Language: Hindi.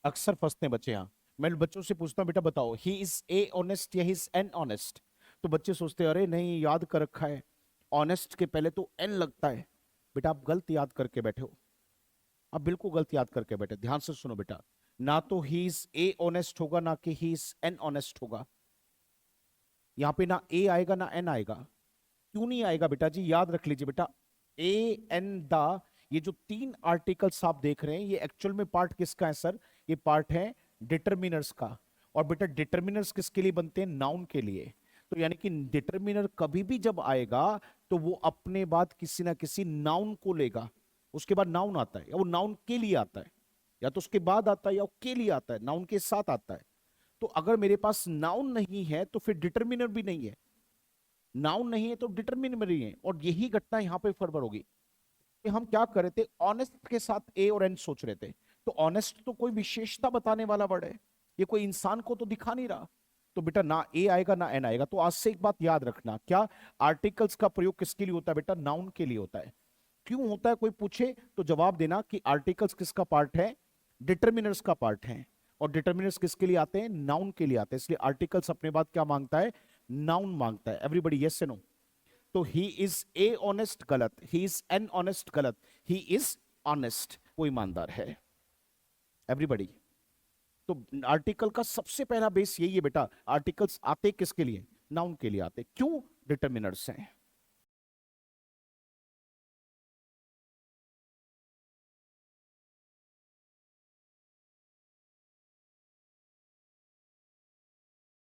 अक्सर फंसते हैं बच्चे यहाँ। मैं बच्चों से पूछता हूँ बेटा बताओ ही इज ए ऑनेस्ट या ही इज एन ऑनेस्ट। तो बच्चे सोचते हैं अरे नहीं याद कर रखा है, ऑनेस्ट के पहले तो एन लगता है। बेटा आप गलत याद करके बैठे हो, आप बिल्कुल गलत याद करके बैठे। ध्यान से सुनो बेटा, ना तो ही इज ए ऑनेस्ट होगा ना कि ही इज एन ऑनेस्ट होगा। यहाँ पे ना ए आएगा ना एन आएगा। क्यों नहीं आएगा बेटा जी, याद रख लीजिए बेटा। ए एन द, ये जो तीन आर्टिकल्स आप देख रहे हैं ये एक्चुअल में पार्ट किसका है सर? ये पार्ट है डिटरमिनर्स का। और बेटा डिटरमिनर्स किसके लिए बनते हैं? नाउन के लिए। तो यानी कि डिटरमिनर कभी भी जब आएगा तो वो अपने बाद किसी ना किसी नाउन को लेगा। उसके बाद नाउन आता है या वो नाउन के लिए आता है, या तो उसके बाद आता है या वो के लिए आता है, नाउन के साथ आता है। तो अगर मेरे पास नाउन नहीं है तो फिर डिटरमिनर भी नहीं है। नाउन नहीं है तो डिटरमिनर नहीं है। और यही घटना यहां पे फरवर होगी कि हम क्या कर रहे थे, ऑनेस्ट के साथ ए और एन सोच रहे थे। तो ऑनेस्ट तो कोई विशेषता बताने वाला वर्ड है, ये कोई इंसान को तो दिखा नहीं रहा। तो बेटा ना ए आएगा ना एन आएगा। तो आज से एक बात याद रखना, क्या आर्टिकल्स का प्रयोग किसके लिए होता है बेटा? नाउन के लिए होता है। क्यों होता है कोई पूछे तो जवाब देना कि आर्टिकल्स किसका पार्ट है? डिटरमिनर्स का पार्ट है। और डिटरमिनर्स किसके लिए आते हैं? नाउन के लिए आते हैं। इसलिए आर्टिकल्स अपने बाद क्या मांगता है? नाउन मांगता है। एवरीबडी यस से नो? तो ही इज ए ऑनेस्ट गलत, ही इज एन ऑनेस्ट गलत, ही इज ऑनेस्ट वो ईमानदार है। एवरीबडी। तो आर्टिकल का सबसे पहला बेस यही है बेटा, आर्टिकल्स आते किसके लिए? नाउन के लिए आते। क्यों? डिटरमिनर्स हैं।